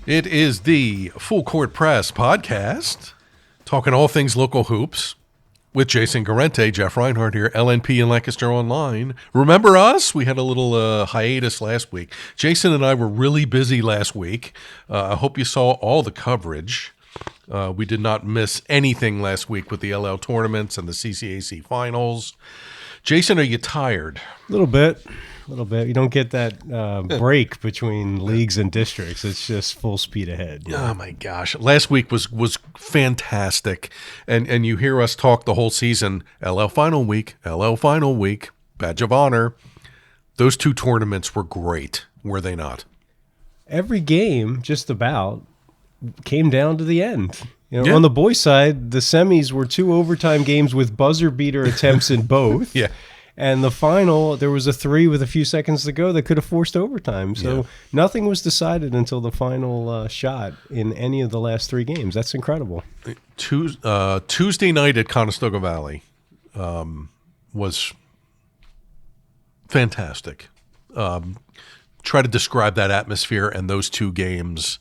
It is the Full Court Press podcast, talking all things local hoops with Jason Guarente, Jeff Reinhart here, LNP and Lancaster Online. Remember us? We had a little hiatus last week. Jason and I were really busy last week. I hope you saw all the coverage. We did not miss anything last week with the LL tournaments and the CCAC finals. Jason, are you tired? A little bit. You don't get that break between leagues and districts. It's just full speed ahead. Yeah. Oh, my gosh. Last week was fantastic. And you hear us talk the whole season, LL Final Week, Badge of Honor. Those two tournaments were great, were they not? Every game, just about, came down to the end. On the boys' side, the semis were 2 overtime games with buzzer beater attempts in both. Yeah. And the final, there was a 3 with a few seconds to go that could have forced overtime. So nothing was decided until the final shot in any of the last 3 games. That's incredible. Tuesday night at Conestoga Valley was fantastic. Try to describe that atmosphere and those 2 games.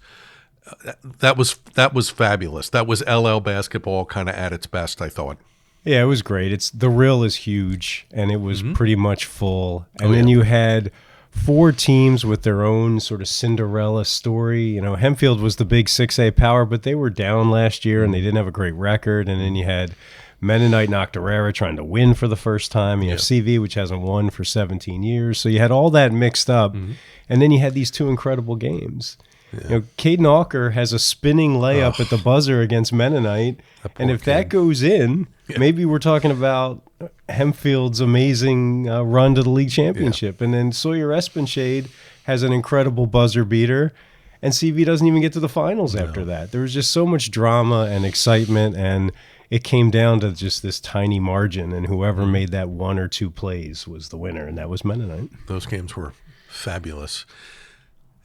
That was fabulous. That was LL basketball kind of at its best, I thought. Yeah, it was great. The Rill is huge, and it was pretty much full. And then you had 4 teams with their own sort of Cinderella story. Hempfield was the big 6A power, but they were down last year, and they didn't have a great record. And then you had Mennonite and Octorara trying to win for the first time. You have CV, which hasn't won for 17 years. So you had all that mixed up. And then you had these 2 incredible games. Yeah. Caden Alker has a spinning layup at the buzzer against Mennonite, and if that goes in, maybe we're talking about Hempfield's amazing run to the league championship. And then Sawyer Espenshade has an incredible buzzer beater, and CV doesn't even get to the finals after that. There was just so much drama and excitement, and it came down to just this tiny margin, and whoever made that 1 or 2 plays was the winner, and that was Mennonite. Those games were fabulous.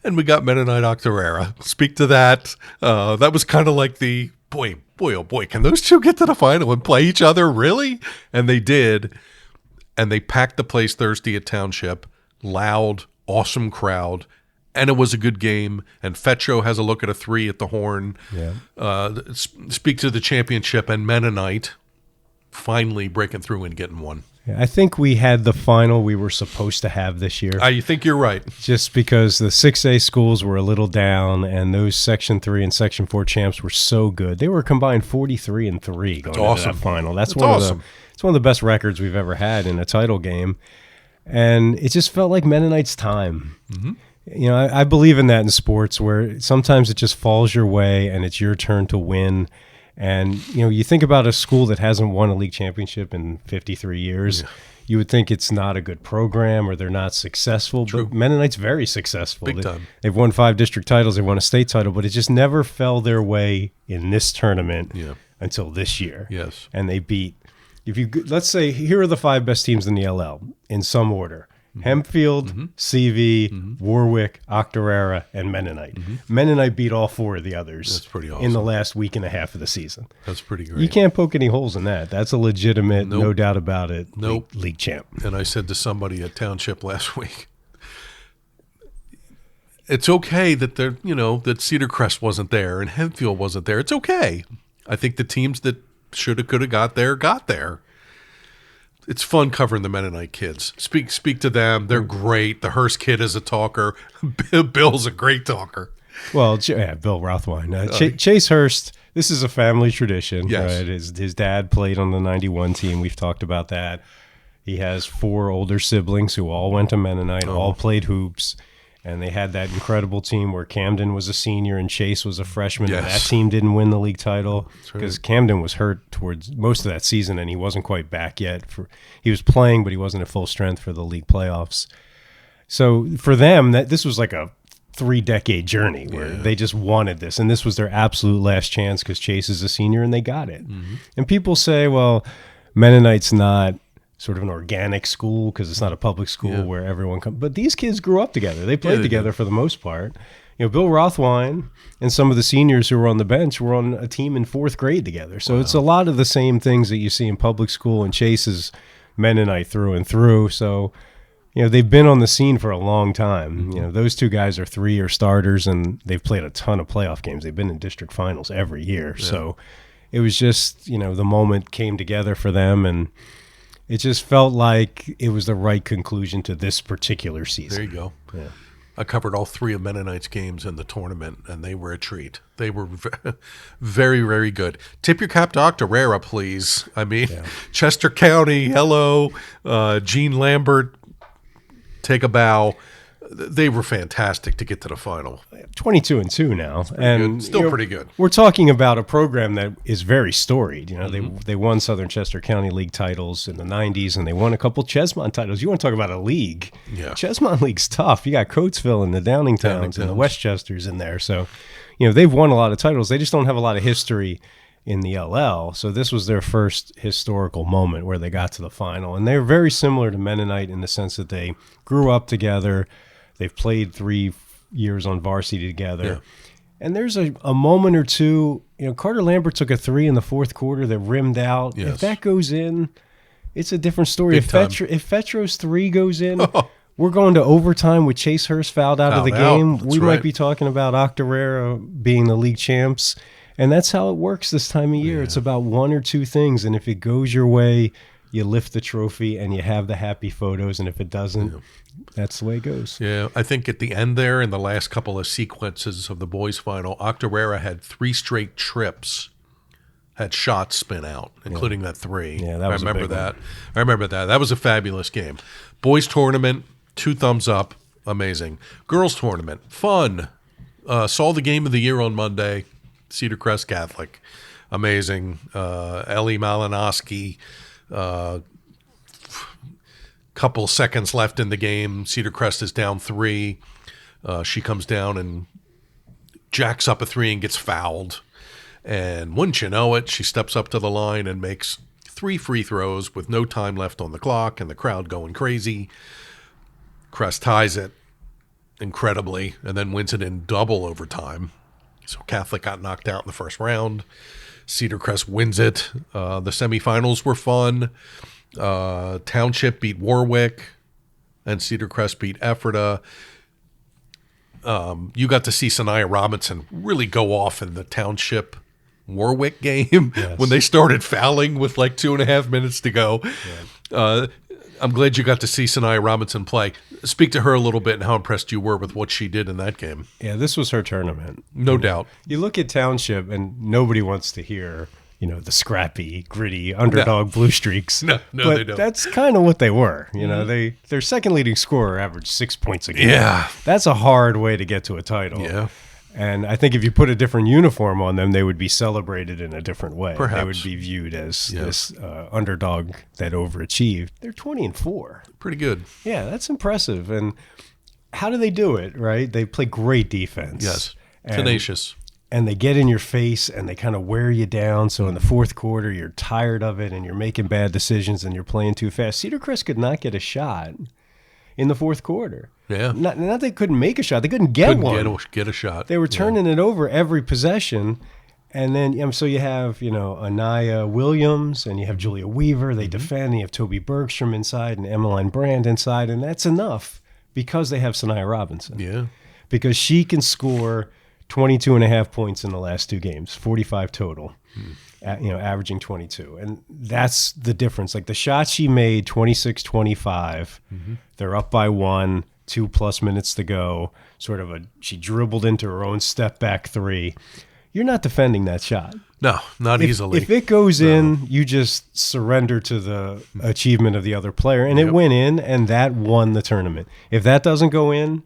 And we got Mennonite Octorara. Speak to that. That was kind of like the, boy, oh boy, can those 2 get to the final and play each other, really? And they did. And they packed the place Thursday at Township. Loud, awesome crowd. And it was a good game. And Fetcho has a look at a 3 at the horn. Yeah. Speak to the championship and Mennonite finally breaking through and getting one. I think we had the final we were supposed to have this year. I think you're right. Just because the 6A schools were a little down, and those Section 3 and Section 4 champs were so good. They were combined 43-3 going into that final. That's awesome. It's one of the best records we've ever had in a title game. And it just felt like Mennonite's time. I believe in that in sports, where sometimes it just falls your way and it's your turn to win. And, you think about a school that hasn't won a league championship in 53 years, you would think it's not a good program or they're not successful. True. But Mennonite's very successful. Big time. They've won 5 district titles. They won a state title, but it just never fell their way in this tournament until this year. Yes. And they beat, let's say, here are the 5 best teams in the LL in some order. Hempfield, CV, Warwick, Octorara, and Mennonite. Mennonite beat all 4 of the others. That's pretty awesome. In the last week and a half of the season. That's pretty great. You can't poke any holes in that. That's a legitimate, no doubt about it, league champ. And I said to somebody at Township last week, it's okay that that Cedar Crest wasn't there and Hempfield wasn't there. It's okay. I think the teams that should have, could have got there. It's fun covering the Mennonite kids. Speak to them. They're great. The Hearst kid is a talker. Bill's a great talker. Well, Bill Rothwine. Chase Hearst, this is a family tradition. Yes. Right? His dad played on the 91 team. We've talked about that. He has 4 older siblings who all went to Mennonite, all played hoops. And they had that incredible team where Camden was a senior and Chase was a freshman. Yes. And that team didn't win the league title because right. Camden was hurt towards most of that season, and he wasn't quite back yet. He was playing, but he wasn't at full strength for the league playoffs. So for them, this was like a 3-decade journey where they just wanted this. And this was their absolute last chance because Chase is a senior and they got it. And people say, well, Mennonite's not sort of an organic school because it's not a public school where everyone comes. But these kids grew up together. They played together for the most part. Bill Rothwine and some of the seniors who were on the bench were on a team in 4th grade together. So it's a lot of the same things that you see in public school, and Chase is Mennonite through and through. So, they've been on the scene for a long time. Those two guys are 3-year starters, and they've played a ton of playoff games. They've been in district finals every year. Yeah. So it was just, the moment came together for them, and it just felt like it was the right conclusion to this particular season. There you go. Yeah. I covered all 3 of Mennonite's games in the tournament, and they were a treat. They were very, very good. Tip your cap to Octorara, please. I mean, Chester County, hello. Gene Lambert, take a bow. They were fantastic to get to the final. 22-2 now, and still pretty good. We're talking about a program that is very storied. They won Southern Chester County League titles in the 90s, and they won a couple Chesmont titles. You want to talk about a league? Yeah, Chesmont League's tough. You got Coatesville and the Downingtowns and the Westchesters in there. So, they've won a lot of titles. They just don't have a lot of history in the LL. So this was their first historical moment where they got to the final, and they're very similar to Mennonite in the sense that they grew up together. They've played 3 years on varsity together. Yeah. And there's a moment or two, Carter Lambert took a 3 in the fourth quarter that rimmed out. Yes. If that goes in, it's a different story. If Fetro's 3 goes in, we're going to overtime with Chase Hurst fouled out of the game. We might be talking about Octorara being the league champs. And that's how it works this time of year. Yeah. It's about 1 or 2 things. And if it goes your way, you lift the trophy and you have the happy photos. And if it doesn't, that's the way it goes. Yeah, I think at the end there, in the last couple of sequences of the boys' final, Octorara had 3 straight trips, had shots spin out, including that 3. Yeah, that was I remember that. That was a fabulous game. Boys' tournament, 2 thumbs up, amazing. Girls' tournament, fun. Saw the game of the year on Monday, Cedar Crest Catholic, amazing. Ellie Malinowski, couple seconds left in the game. Cedar Crest is down 3. She comes down and jacks up a 3 and gets fouled. And wouldn't you know it, she steps up to the line and makes 3 free throws with no time left on the clock and the crowd going crazy. Crest ties it incredibly and then wins it in double overtime. So Catholic got knocked out in the first round. Cedar Crest wins it. The semifinals were fun. Township beat Warwick, and Cedar Crest beat Ephrata. You got to see Sanaya Robinson really go off in the Township Warwick game when they started fouling with like 2.5 minutes to go. Yeah. I'm glad you got to see Sanaya Robinson play. Speak to her a little bit and how impressed you were with what she did in that game. Yeah, this was her tournament. No doubt. You look at Township, and nobody wants to hear the scrappy, gritty, underdog blue streaks. No, but they don't. That's kind of what they were. Their second leading scorer averaged 6 points a game. Yeah. That's a hard way to get to a title. Yeah. And I think if you put a different uniform on them, they would be celebrated in a different way. Perhaps. They would be viewed as this underdog that overachieved. They're 20-4. Pretty good. Yeah, that's impressive. And how do they do it, right? They play great defense. Yes. Tenacious. And they get in your face and they kind of wear you down. So in the fourth quarter, you're tired of it and you're making bad decisions and you're playing too fast. Cedar Crest could not get a shot in the fourth quarter. Yeah. Not they couldn't make a shot. They couldn't get one. Get a shot. They were turning it over every possession. And then, so you have, Anaya Williams and you have Julia Weaver. They defend. You have Toby Bergstrom inside and Emmeline Brand inside. And that's enough because they have Sanaya Robinson. Yeah. Because she can score 22.5 points in the last 2 games, 45 total, averaging 22. And that's the difference. Like the shot she made, 26-25, they're up by 1, 2+ minutes to go. She dribbled into her own step back 3. You're not defending that shot. No, not easily. If it goes in, you just surrender to the achievement of the other player. And it went in, and that won the tournament. If that doesn't go in,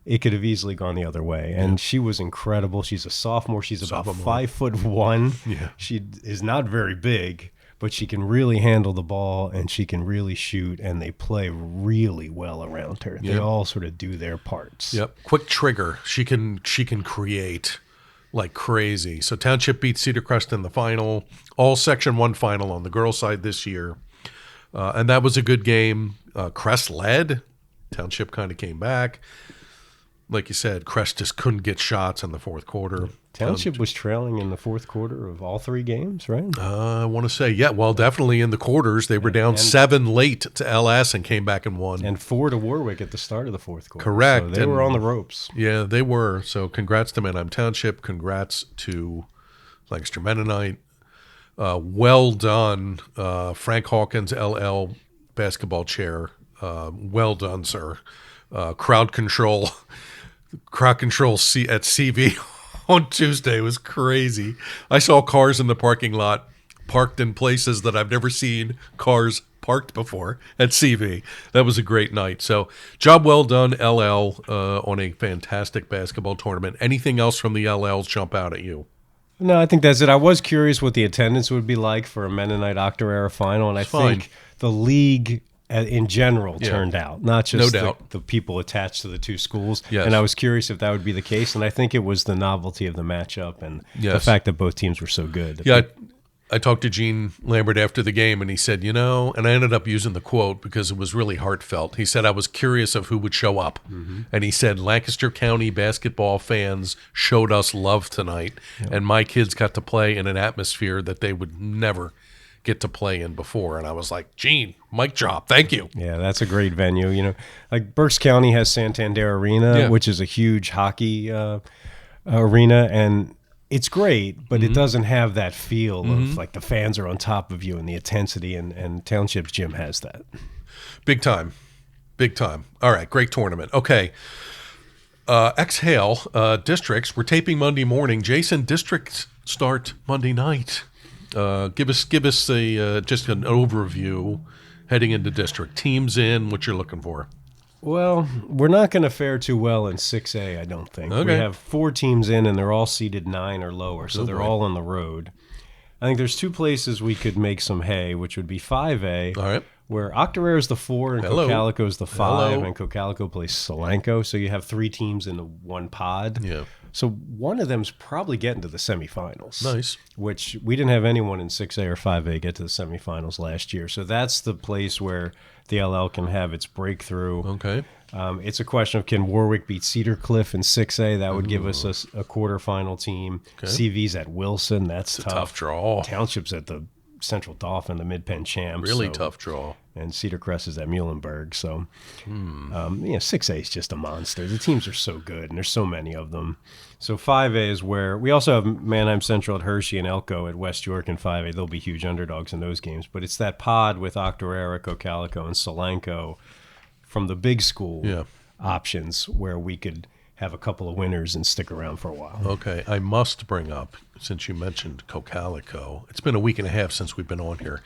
it could have easily gone the other way. And she was incredible. She's a sophomore. She's about 5'1". Yeah. She is not very big, but she can really handle the ball and she can really shoot, and they play really well around her. They all sort of do their parts. Yep. Quick trigger. She can create like crazy. So Township beat Cedar Crest in the final, all Section 1 final on the girls' side this year. And that was a good game. Crest led. Township kind of came back. like you said, Crest just couldn't get shots in the fourth quarter. Township was trailing in the fourth quarter of all three games, right? I want to say, definitely in the quarters. They were down 7 late to LS and came back and won. And 4 to Warwick at the start of the fourth quarter. Correct. So they were on the ropes. Yeah, they were. So congrats to Manheim Township. Congrats to Lancaster Mennonite. Well done, Frank Hawkins, LL basketball chair. Well done, sir. Crowd control at CV on Tuesday was crazy. I saw cars in the parking lot parked in places that I've never seen cars parked before at CV. That was a great night. So job well done, LL, on a fantastic basketball tournament. Anything else from the LLs jump out at you? No, I think that's it. I was curious what the attendance would be like for a Mennonite Octorara final, and I think the league in general turned out, not just the people attached to the two schools. Yes. And I was curious if that would be the case, and I think it was the novelty of the matchup and the fact that both teams were so good. Yeah, I talked to Gene Lambert after the game, and he said, and I ended up using the quote because it was really heartfelt. He said, I was curious of who would show up. Mm-hmm. And he said, Lancaster County basketball fans showed us love tonight, and my kids got to play in an atmosphere that they would never get to play in before. And I was like, Gene, mic drop. Thank you. Yeah, that's a great venue. Like Berks County has Santander Arena, which is a huge hockey arena, and it's great, but it doesn't have that feel of like the fans are on top of you and the intensity, and Township's gym has that. Big time. All right, great tournament. Okay. Exhale, districts. We're taping Monday morning. Jason, districts start Monday night. Give us a just an overview heading into district. Teams in, what you're looking for. Well, we're not going to fare too well in 6A, I don't think. Okay. We have 4 teams in, and they're all seeded 9 or lower, so they're all on the road. I think there's 2 places we could make some hay, which would be 5A, all right, where Octorara is the 4 and Cocalico is the 5, and Cocalico plays Solanco, so you have 3 teams in the one pod. Yeah. So one of them's probably getting to the semifinals. Nice. Which we didn't have anyone in 6A or 5A get to the semifinals last year. So that's the place where the LL can have its breakthrough. Okay. It's a question of, can Warwick beat Cedar Cliff in 6A? That would give us a quarterfinal team. Okay. CV's at Wilson. That's tough. A tough draw. Township's at the Central Dauphin, the Mid-Penn champs. Really tough draw. And Cedar Crest is at Muhlenberg. So, 6A is just a monster. The teams are so good, and there's so many of them. So 5A is where we also have Manheim Central at Hershey and Elko at West York in 5A. They'll be huge underdogs in those games. But it's that pod with Octorara, Cocalico, and Solanco from the big school options where we could have a couple of winners and stick around for a while. Okay, I must bring up, since you mentioned Cocalico, it's been a week and a half since we've been on here.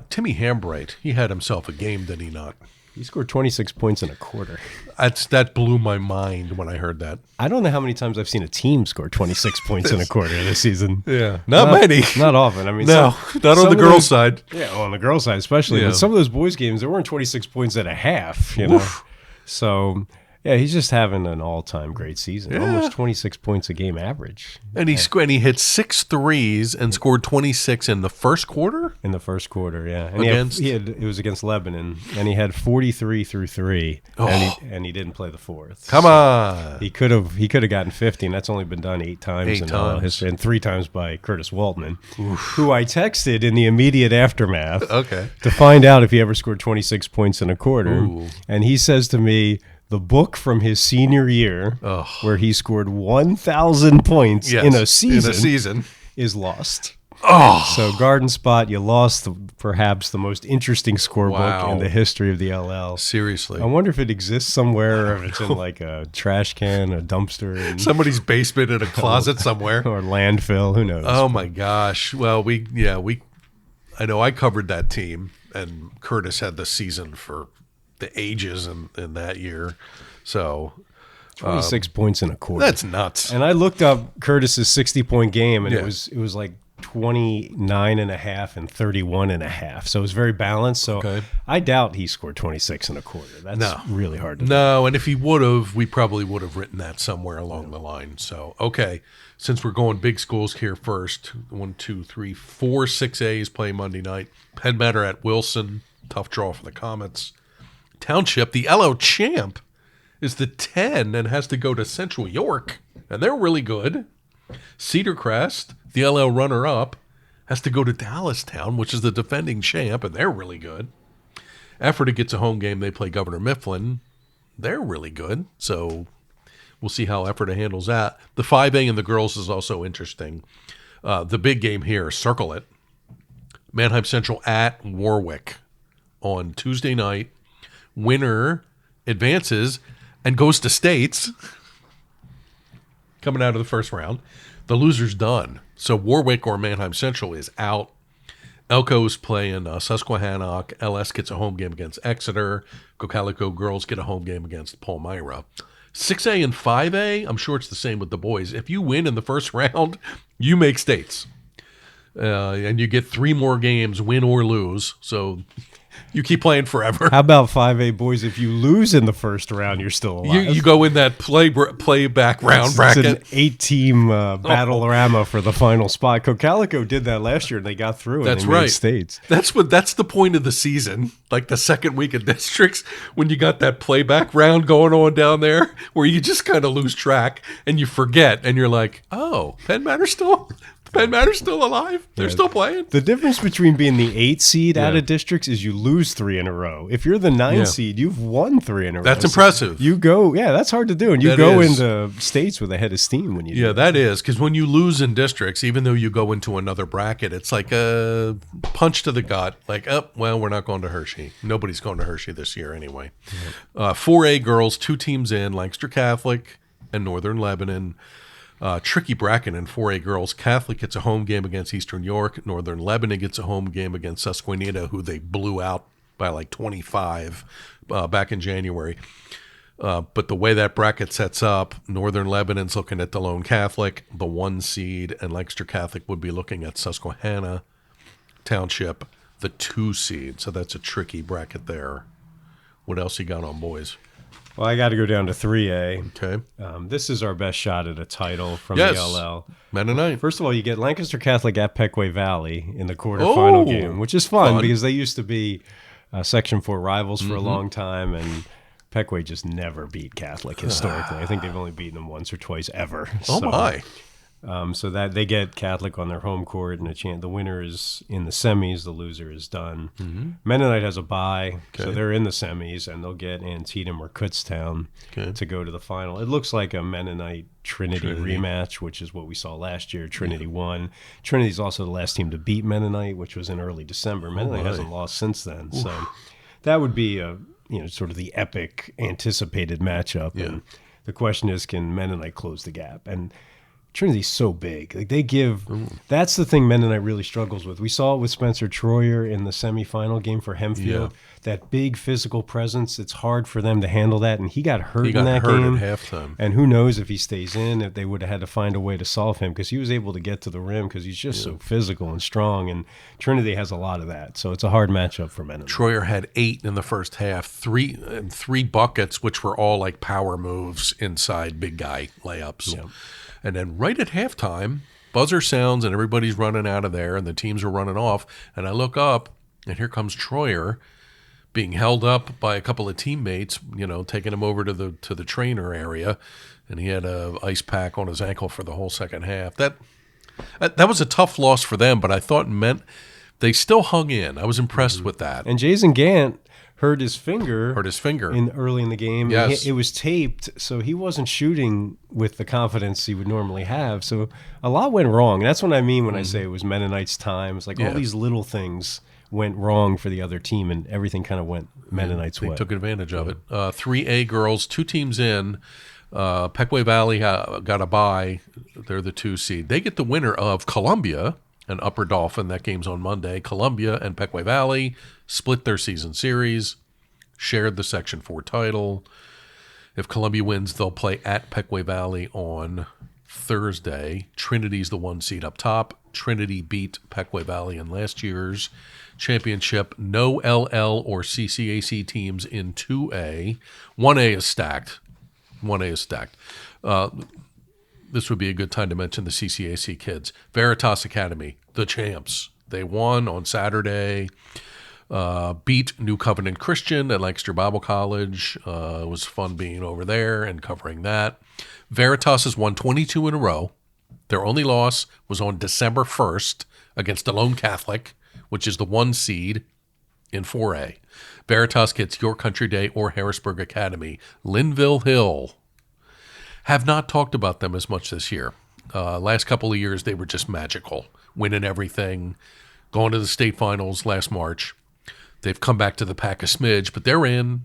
Timmy Hambright, he had himself a game, did he not? He scored 26 points in a quarter. That blew my mind when I heard that. I don't know how many times I've seen a team score 26 points in a quarter this season. Yeah, not many. Not often. I mean, no, not on the girls' side. Yeah, on the girls' side especially. But some of those boys' games, there weren't 26 points at a half. You know, so. Yeah, he's just having an all-time great season. Yeah. Almost 26 points a game average. And he hit 6 threes and scored 26 in the first quarter? In the first quarter, yeah. And it was against Lebanon, and he had 43 through 3, and he didn't play the fourth. Come on. He could have gotten 50, and that's only been done 8 times in history, and 3 times by Curtis Waltman, who I texted in the immediate aftermath to find out if he ever scored 26 points in a quarter. Ooh. And he says to me, the book from his senior year, where he scored 1,000 points in a season, is lost. Oh. So Garden Spot, you lost perhaps the most interesting scorebook in the history of the LL. Seriously. I wonder if it exists somewhere, or if it's in like a trash can, a dumpster. Somebody's basement, in a closet somewhere. Or landfill, who knows. Oh my gosh. Well, I know I covered that team, and Curtis had the season for the ages in that year. So 26 points in a quarter. That's nuts. And I looked up Curtis's 60-point game, and it was like 29 and a half and 31 and a half. So it was very balanced. So I doubt he scored 26 and a quarter. That's really hard to do. No, and if he would have, we probably would have written that somewhere along the line. So, since we're going big schools here first, 1, 2, 3, 4 6As play Monday night. Penn Matter at Wilson. Tough draw for the Comets. Township, the LO champ, is the 10 and has to go to Central York, and they're really good. Cedar Crest, the LL runner-up, has to go to Dallastown, which is the defending champ, and they're really good. Ephrata gets a home game. They play Governor Mifflin. They're really good. So we'll see how Ephrata handles that. The 5A and the girls is also interesting. The big game here, circle it. Mannheim Central at Warwick on Tuesday night. Winner advances and goes to states coming out of the first round. The loser's done. So Warwick or Mannheim Central is out. Elko's playing Susquehannock. LS gets a home game against Exeter. Cocalico girls get a home game against Palmyra. 6A and 5A, I'm sure it's the same with the boys. If you win in the first round, you make states. And you get 3 more games, win or lose. So you keep playing forever. How about 5A boys? If you lose in the first round, you're still alive. You go in that playback round bracket. It's an 8-team battle-rama for the final spot. Cocalico did that last year, and they got through. That's and they made right. States. That's the point of the season, like the second week of districts, when you got that playback round going on down there, where you just kind of lose track and you forget, and you're like, oh, Penn Manor's still alive. They're still playing. The difference between being the 8 seed out of districts is you lose 3 in a row. If you're the 9 seed, you've won 3 in a row. That's impressive. You go, that's hard to do. And you go into states with a head of steam when you do that is. Because when you lose in districts, even though you go into another bracket, it's like a punch to the gut. Like, we're not going to Hershey. Nobody's going to Hershey this year anyway. 4A girls, 2 teams in, Lancaster Catholic and Northern Lebanon. Tricky bracket in 4A girls. Catholic gets a home game against Eastern York. Northern Lebanon gets a home game against Susquehanna, who they blew out by like 25 back in January. But the way that bracket sets up, Northern Lebanon's looking at the Lone Catholic, the 1 seed, and Lancaster Catholic would be looking at Susquehanna Township, the 2 seed. So that's a tricky bracket there. What else you got on boys? Well, I got to go down to 3A. Okay. This is our best shot at a title from the LL. Mennonite. First of all, you get Lancaster Catholic at Pequea Valley in the quarterfinal game, which is fun because they used to be Section 4 rivals for a long time, and Pequea just never beat Catholic historically. I think they've only beaten them once or twice ever. My. So that they get Catholic on their home court, and the winner is in the semis, the loser is done. Mm-hmm. Mennonite has a bye, so they're in the semis, and they'll get Antietam or Kutztown to go to the final. It looks like a Mennonite Trinity rematch, which is what we saw last year. Trinity won. Trinity's also the last team to beat Mennonite, which was in early December. Mennonite hasn't lost since then, so that would be sort of the epic anticipated matchup. Yeah. And the question is, can Mennonite close the gap? And Trinity's so big. Like that's the thing Mennonite really struggles with. We saw it with Spencer Troyer in the semifinal game for Hempfield. That big physical presence, it's hard for them to handle that. And he got hurt in that game. At halftime. And who knows if he stays in, if they would have had to find a way to solve him, because he was able to get to the rim because he's just so physical and strong. And Trinity has a lot of that. So it's a hard matchup for Mennonite. Troyer had 8 in the first half, 3 buckets, which were all like power moves inside big guy layups. Yeah. And then right at halftime, buzzer sounds and everybody's running out of there and the teams are running off. And I look up and here comes Troyer being held up by a couple of teammates, taking him over to the trainer area. And he had a ice pack on his ankle for the whole second half. That was a tough loss for them, but I thought it meant they still hung in. I was impressed with that. And Jason Gant hurt his finger early in the game. Yes. It was taped, so he wasn't shooting with the confidence he would normally have. So a lot went wrong. That's what I mean when I say it was Mennonite's time. It's like all these little things went wrong for the other team, and everything kind of went Mennonite's way. They took advantage of it. 3A girls, 2 teams in. Pequea Valley got a bye. They're the 2 seed. They get the winner of Columbia and Upper Dauphin. That game's on Monday. Columbia and Pequea Valley split their season series, shared the Section 4 title. If Columbia wins, they'll play at Pequea Valley on Thursday. Trinity's the 1 seed up top. Trinity beat Pequea Valley in last year's championship. No LL or CCAC teams in 2A. 1A is stacked. This would be a good time to mention the CCAC kids. Veritas Academy, the champs. They won on Saturday. Beat New Covenant Christian at Lancaster Bible College. It was fun being over there and covering that. Veritas has won 22 in a row. Their only loss was on December 1st against the Lone Catholic, which is the 1 seed in 4A. Veritas gets Your Country Day or Harrisburg Academy. Linville Hill. Have not talked about them as much this year. Last couple of years, they were just magical, winning everything, going to the state finals last March. They've come back to the pack a smidge, but they're in.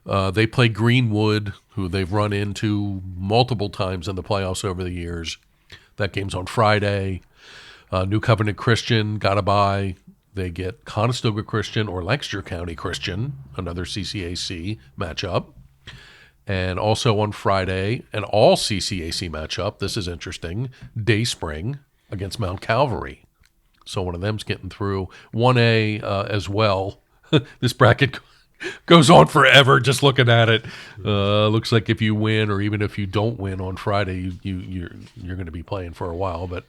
They play Greenwood, who they've run into multiple times in the playoffs over the years. That game's on Friday. New Covenant Christian got a bye. They get Conestoga Christian or Lancaster County Christian, another CCAC matchup. And also on Friday, an all CCAC matchup. This is interesting. Dayspring against Mount Calvary. So one of them's getting through. 1A as well. This bracket goes on forever just looking at it. Looks like if you win or even if you don't win on Friday, you're going to be playing for a while. But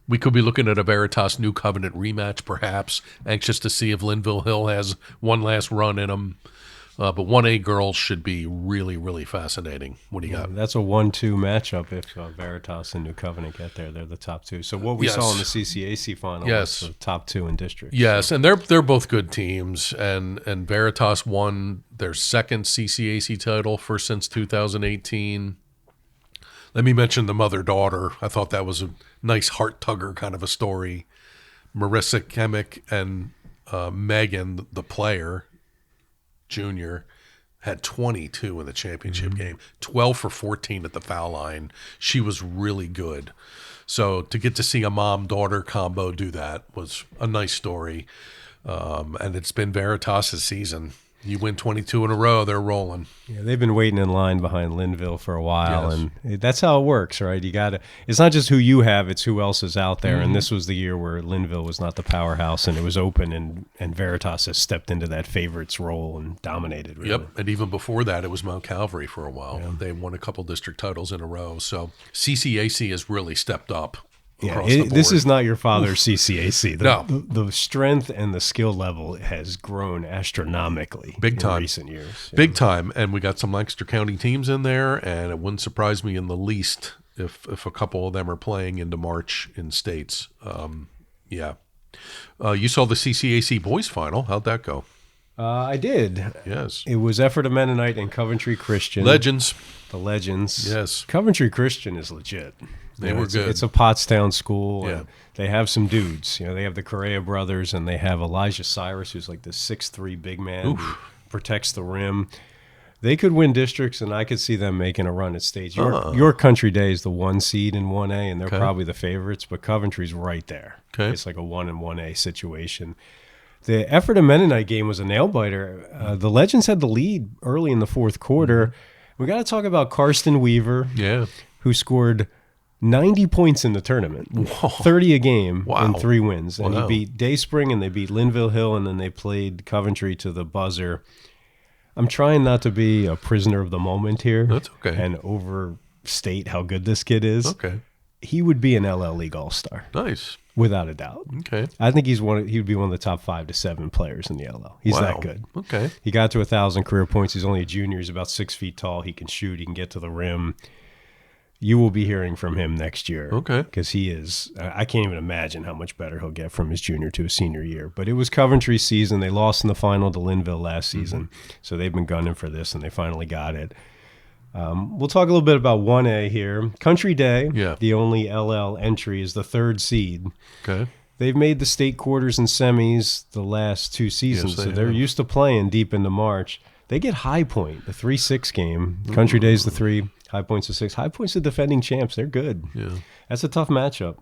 we could be looking at a Veritas New Covenant rematch, perhaps. Anxious to see if Linville Hill has one last run in them. But 1A girls should be really, really fascinating. What do you got? That's a 1-2 matchup if Veritas and New Covenant get there. They're the top two. So what we saw in the CCAC final was the top two in district. Yes, and they're both good teams. And Veritas won their second CCAC title since 2018. Let me mention the mother-daughter. I thought that was a nice heart-tugger kind of a story. Marissa Kemick and Megan, the player, junior, had 22 in the championship game, 12 for 14 at the foul line. She was really good. So to get to see a mom-daughter combo do that was a nice story. And it's been Veritas' season. You win 22 in a row, they're rolling. Yeah, they've been waiting in line behind Linville for a while, and that's how it works, right? You got to. It's not just who you have; it's who else is out there. And this was the year where Linville was not the powerhouse, and it was open, and Veritas has stepped into that favorites role and dominated. Really. Yep, and even before that, it was Mount Calvary for a while. Yeah. They won a couple district titles in a row, so CCAC has really stepped up. Yeah, this is not your father's CCAC. The strength and the skill level has grown astronomically in recent years. Big time. And we got some Lancaster County teams in there, and it wouldn't surprise me in the least if a couple of them are playing into March in states. You saw the CCAC boys final. How'd that go? I did. Yes. It was Effort of Mennonite and Coventry Christian. Legends. The Legends. Yes. Coventry Christian is legit. They were good. It's a Pottstown school. Yeah. And they have some dudes. They have the Correa brothers, and they have Elijah Cyrus, who's like the 6'3" big man who protects the rim. They could win districts, and I could see them making a run at states. Your Country Day is the 1 seed in 1A, and they're probably the favorites, but Coventry's right there. Okay. It's like a 1 and 1A situation. The Effort of Mennonite game was a nail-biter. The Legends had the lead early in the fourth quarter. We got to talk about Karsten Weaver, who scored 90 points in the tournament, 30 a game in 3 wins. And he beat Dayspring, and they beat Linville Hill, and then they played Coventry to the buzzer. I'm trying not to be a prisoner of the moment here. That's okay. And overstate how good this kid is. Okay. He would be an LL League All-Star. Nice. Without a doubt. Okay. I think he would be one of the top 5 to 7 players in the LL. He's that good. Okay. He got to 1,000 career points. He's only a junior. He's about 6 feet tall. He can shoot. He can get to the rim. You will be hearing from him next year. Okay. Because he is, I can't even imagine how much better he'll get from his junior to his senior year. But it was Coventry's season. They lost in the final to Linville last season. So they've been gunning for this, and they finally got it. We'll talk a little bit about 1A here. Country Day, the only LL entry, is the 3rd seed. Okay. They've made the state quarters and semis the last 2 seasons, so they're used to playing deep into March. They get High Point, the 3-6 game. Country Day's the 3, High Point's the 6. High Point's the defending champs. They're good. Yeah. That's a tough matchup.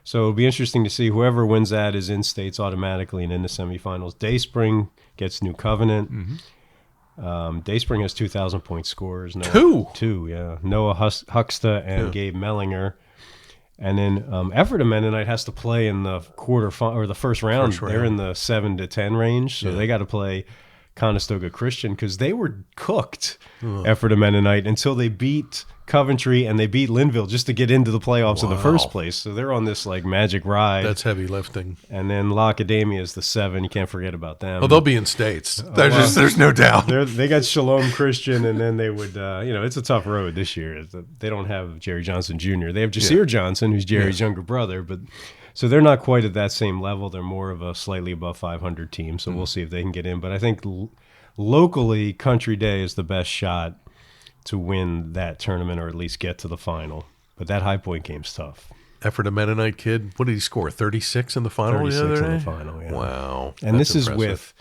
So it'll be interesting to see whoever wins that is in states automatically and in the semifinals. Dayspring gets New Covenant. Dayspring has 2,000-point scorers. Two, yeah. Noah Huxta and Gabe Mellinger. And then Effort of Mennonite has to play in the the first round. They're in the 7 to 10 range, so they got to play Conestoga Christian because they were cooked after the Mennonite until they beat Coventry and they beat Linville just to get into the playoffs in the first place. So they're on this like magic ride. That's heavy lifting. And then La Academia is the 7. You can't forget about them. Oh, they'll be in states. There's no doubt. They got Shalom Christian, and then they would, it's a tough road this year. They don't have Jerry Johnson Jr. They have Jasir Johnson, who's Jerry's younger brother, but so they're not quite at that same level. They're more of a slightly above 500 team. So we'll see if they can get in. But I think locally, Country Day is the best shot to win that tournament or at least get to the final. But that High Point game's tough. Effort a Mennonite kid. What did he score? 36 in the final? 36 in the final, yeah. Wow. And this is with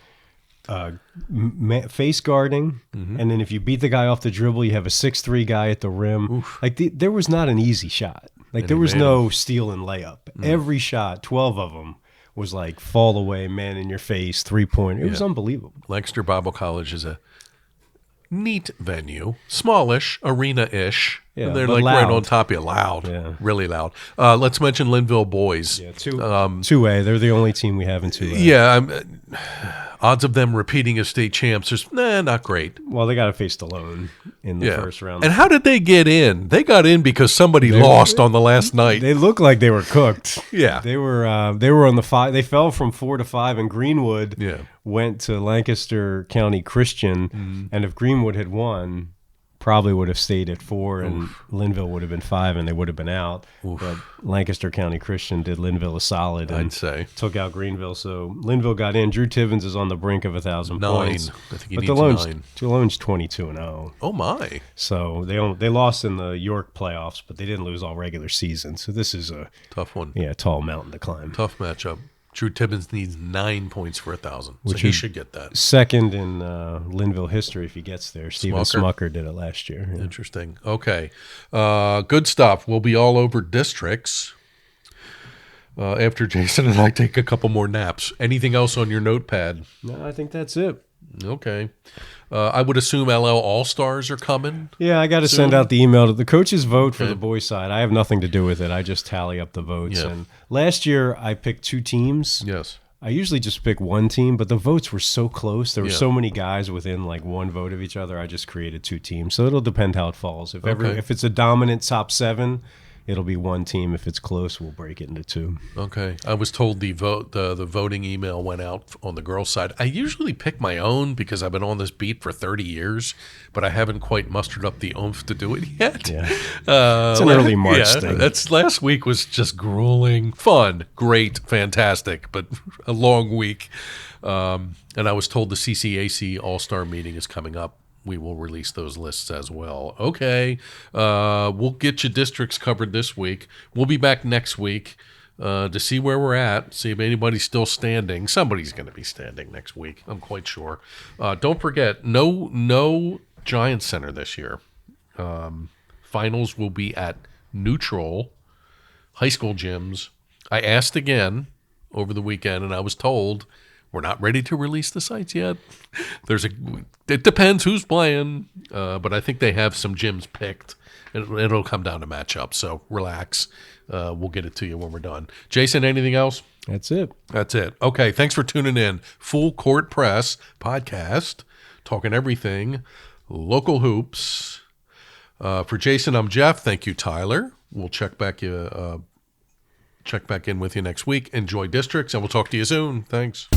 face guarding. And then if you beat the guy off the dribble, you have a 6'3" guy at the rim. Oof. Like there was not an easy shot. Like there was no steal and layup. Every shot, 12 of them, was like fall away, man in your face, 3-pointer. It was unbelievable. Lancaster Bible College is a neat venue, smallish, arena-ish. Yeah, and they're but like loud. right on top of you, loud, really loud. Let's mention Linville boys. Yeah, 2A. They're the only team we have in 2A. Yeah, odds of them repeating as state champs is not great. Well, they got to face Stallone in the first round. And how did they get in? They got in because somebody lost on the last night. They looked like they were cooked. Yeah, they were on the 5. They fell from 4 to 5, and Greenwood went to Lancaster County Christian. And if Greenwood had won, probably would have stayed at 4, and Linville would have been 5, and they would have been out. But Lancaster County Christian did Linville a solid, and I'd say took out Greenville. So Linville got in. Drew Tivens is on the brink of 1,000 points. I think he needs 9. Talone's 22-0. Oh my! So they lost in the York playoffs, but they didn't lose all regular season. So this is a tough one. Yeah, tall mountain to climb. Tough matchup. Drew Tibbins needs 9 points for 1,000, so he should get that. Second in Linville history if he gets there. Steven Smucker did it last year. Yeah. Interesting. Okay. Good stuff. We'll be all over districts after Jason and I take a couple more naps. Anything else on your notepad? No, I think that's it. Okay. I would assume LL All-Stars are coming. Yeah, I got to send out the email to the coaches vote for the boys' side. I have nothing to do with it. I just tally up the votes. Yeah. And last year I picked 2 teams. Yes. I usually just pick one team, but the votes were so close. There were so many guys within like 1 vote of each other. I just created 2 teams. So it'll depend how it falls. If it's a dominant top 7, it'll be 1 team. If it's close, we'll break it into 2. Okay. I was told the voting email went out on the girls' side. I usually pick my own because I've been on this beat for 30 years, but I haven't quite mustered up the oomph to do it yet. Yeah. It's an early March thing. Last week was just grueling, fun, great, fantastic, but a long week. And I was told the CCAC All-Star meeting is coming up. We will release those lists as well. Okay. We'll get you districts covered this week. We'll be back next week to see where we're at, see if anybody's still standing. Somebody's going to be standing next week, I'm quite sure. Don't forget, no Giants Center this year. Finals will be at neutral high school gyms. I asked again over the weekend, and I was told we're not ready to release the sites yet. It depends who's playing, but I think they have some gyms picked. It'll come down to matchups, so relax. We'll get it to you when we're done. Jason, anything else? That's it. That's it. Okay, thanks for tuning in. Full Court Press podcast, talking everything, local hoops. For Jason, I'm Jeff. Thank you, Tyler. We'll check back in with you next week. Enjoy districts, and we'll talk to you soon. Thanks.